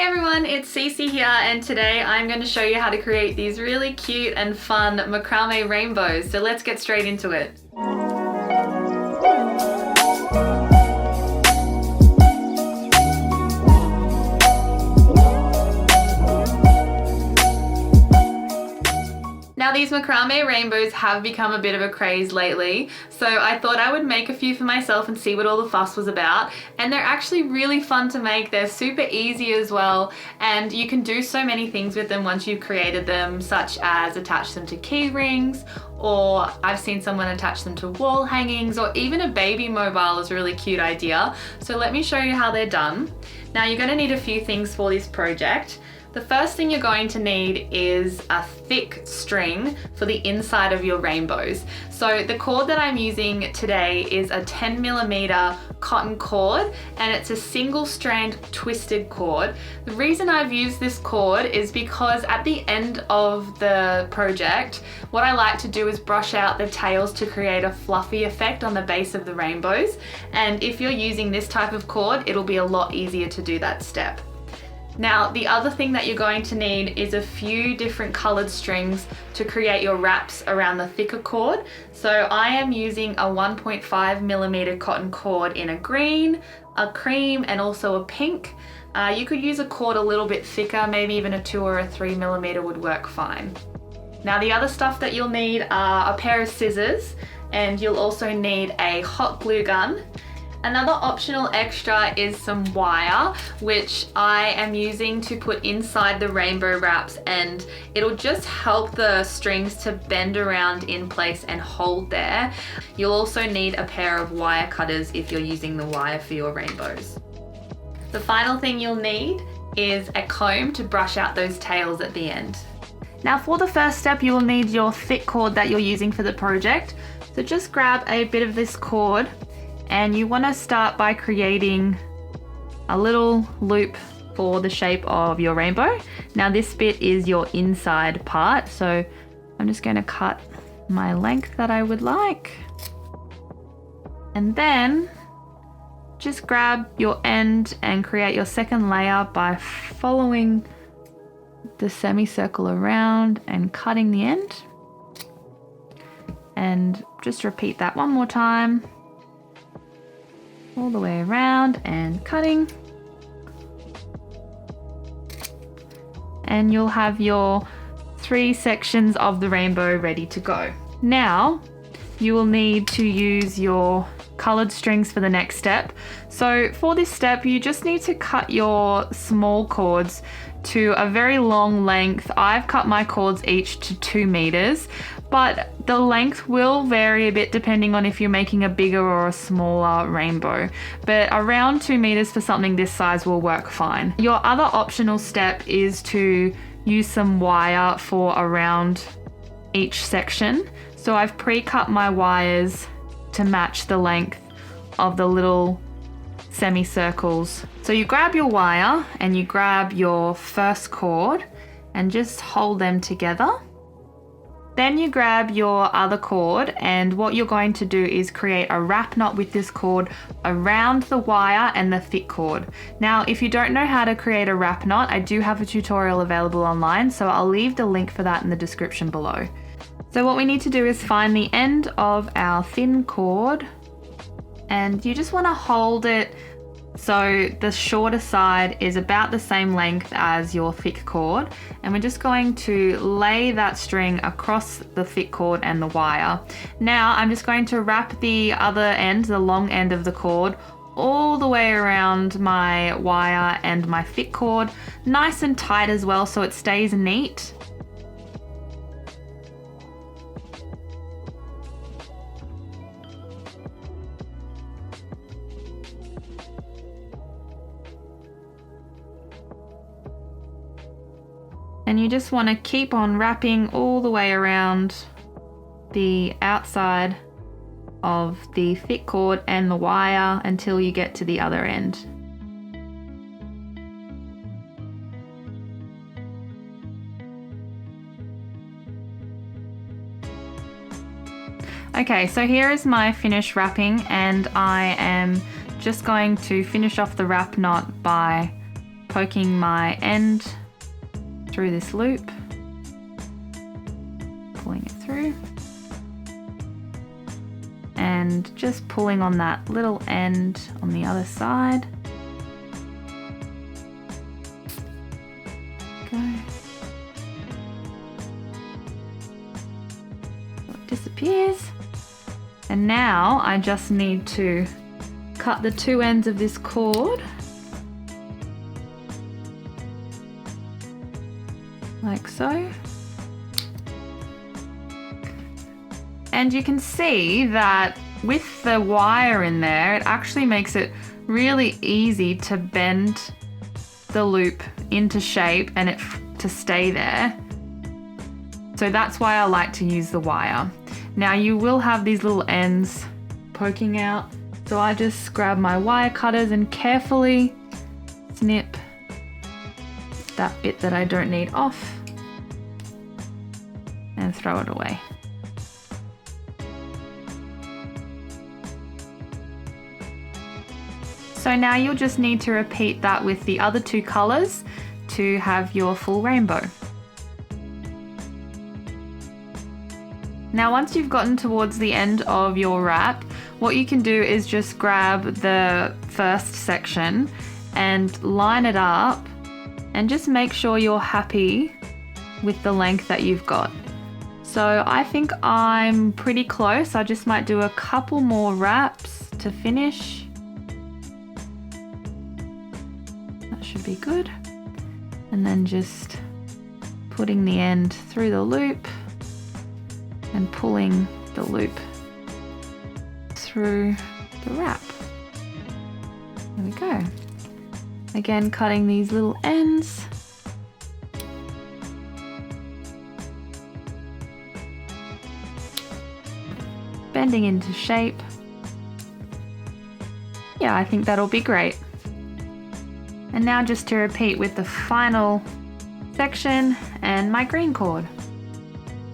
Hey everyone, it's Cece here, and today I'm going to show you how to create these really cute and fun macrame rainbows. So let's get straight into it. Now these macrame rainbows have become a bit of a craze lately, so I thought I would make a few for myself and see what all the fuss was about. And they're actually really fun to make, they're super easy as well, and you can do so many things with them once you've created them, such as attach them to key rings, or I've seen someone attach them to wall hangings, or even a baby mobile is a really cute idea. So let me show you how they're done. Now you're going to need a few things for this project. The first thing you're going to need is a thick string for the inside of your rainbows. So the cord that I'm using today is a 10mm cotton cord, and it's a single strand twisted cord. The reason I've used this cord is because at the end of the project, what I like to do is brush out the tails to create a fluffy effect on the base of the rainbows. And if you're using this type of cord, it'll be a lot easier to do that step. Now, the other thing that you're going to need is a few different colored strings to create your wraps around the thicker cord. So I am using a 1.5mm cotton cord in a green, a cream, and also a pink. You could use a cord a little bit thicker, maybe even a 2 or a 3mm would work fine. Now, the other stuff that you'll need are a pair of scissors, and you'll also need a hot glue gun. Another optional extra is some wire, which I am using to put inside the rainbow wraps, and it'll just help the strings to bend around in place and hold there. You'll also need a pair of wire cutters if you're using the wire for your rainbows. The final thing you'll need is a comb to brush out those tails at the end. Now for the first step, you will need your thick cord that you're using for the project. So just grab a bit of this cord, and you want to start by creating a little loop for the shape of your rainbow. Now this bit is your inside part, so I'm just going to cut my length that I would like. And then just grab your end and create your second layer by following the semicircle around and cutting the end. And just repeat that one more time. All the way around and cutting. And you'll have your 3 sections of the rainbow ready to go. Now, you will need to use your colored strings for the next step. So for this step, you just need to cut your small cords to a very long length. I've cut my cords each to 2 meters, but the length will vary a bit depending on if you're making a bigger or a smaller rainbow. But around 2 meters for something this size will work fine. Your other optional step is to use some wire for around each section. So I've pre-cut my wires to match the length of the little semicircles. So you grab your wire and you grab your first cord and just hold them together. Then you grab your other cord, and what you're going to do is create a wrap knot with this cord around the wire and the thick cord. Now, if you don't know how to create a wrap knot, I do have a tutorial available online, so I'll leave the link for that in the description below. So what we need to do is find the end of our thin cord, and you just want to hold it so the shorter side is about the same length as your thick cord, and we're just going to lay that string across the thick cord and the wire. Now I'm just going to wrap the other end, the long end of the cord, all the way around my wire and my thick cord, nice and tight as well so it stays neat. And you just want to keep on wrapping all the way around the outside of the thick cord and the wire until you get to the other end. Okay, so here is my finished wrapping, and I am just going to finish off the wrap knot by poking my end through this loop, pulling it through, and just pulling on that little end on the other side. Go. So it disappears. And now I just need to cut the two ends of this cord like so. And you can see that with the wire in there, it actually makes it really easy to bend the loop into shape and it to stay there. So that's why I like to use the wire. Now you will have these little ends poking out. So I just grab my wire cutters and carefully snip that bit that I don't need off and throw it away. So now you'll just need to repeat that with the other two colors to have your full rainbow. Now once you've gotten towards the end of your wrap, what you can do is just grab the first section and line it up and just make sure you're happy with the length that you've got. So I think I'm pretty close. I just might do a couple more wraps to finish. That should be good. And then just putting the end through the loop and pulling the loop through the wrap. There we go. Again, cutting these little ends. Bending into shape. Yeah, I think that'll be great. And now just to repeat with the final section and my green cord.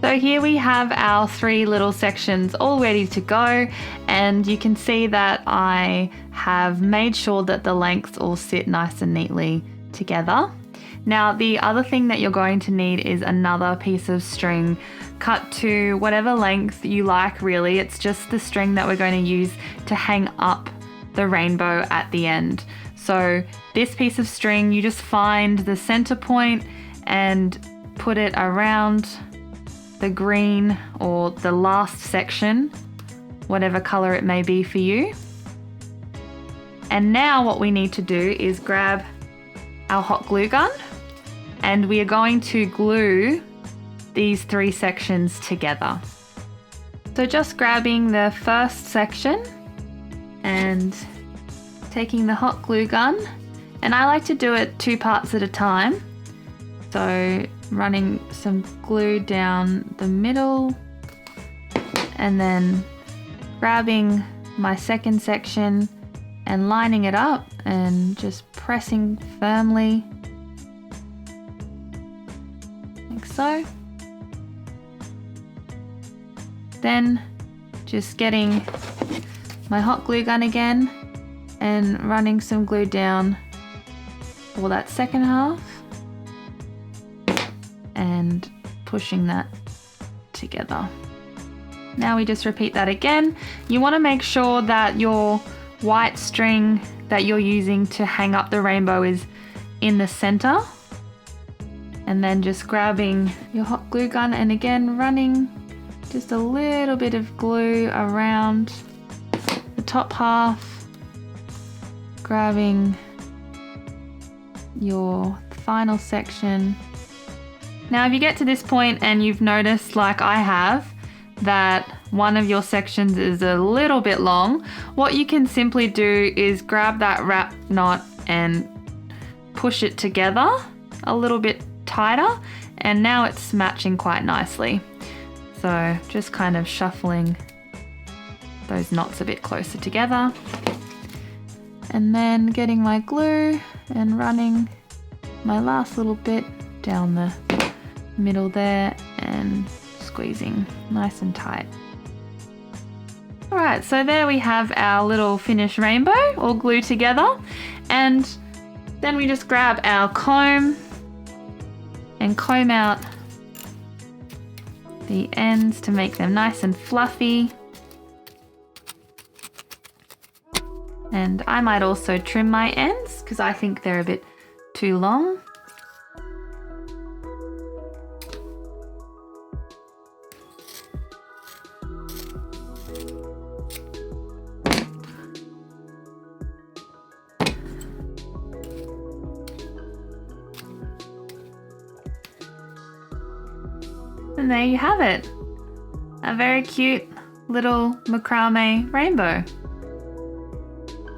So here we have our three little sections all ready to go, and you can see that I have made sure that the lengths all sit nice and neatly together. Now the other thing that you're going to need is another piece of string cut to whatever length you like really. It's just the string that we're going to use to hang up the rainbow at the end. So this piece of string, you just find the center point and put it around the green or the last section, whatever color it may be for you. And now what we need to do is grab our hot glue gun and we are going to glue these three sections together. So just grabbing the first section and taking the hot glue gun, and I like to do it 2 parts at a time. So running some glue down the middle and then grabbing my second section and lining it up and just pressing firmly like so. Then just getting my hot glue gun again and running some glue down for that second half and pushing that together. Now we just repeat that again. You want to make sure that your white string that you're using to hang up the rainbow is in the center, and then just grabbing your hot glue gun and again running just a little bit of glue around the top half, grabbing your final section. Now if you get to this point and you've noticed, like I have, that one of your sections is a little bit long, what you can simply do is grab that wrap knot and push it together a little bit tighter, and now it's matching quite nicely. So just kind of shuffling those knots a bit closer together, and then getting my glue and running my last little bit down the middle there and squeezing nice and tight. Alright, so there we have our little finished rainbow all glued together, and Then we just grab our comb and comb out the ends to make them nice and fluffy. And I might also trim my ends because I think they're a bit too long. And there you have it, a very cute little macrame rainbow.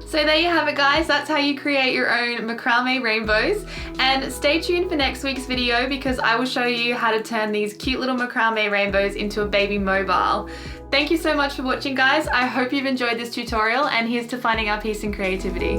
So there you have it, guys. That's how you create your own macrame rainbows. And stay tuned for next week's video because I will show you how to turn these cute little macrame rainbows into a baby mobile. Thank you so much for watching, guys. I hope you've enjoyed this tutorial, and here's to finding our peace and creativity.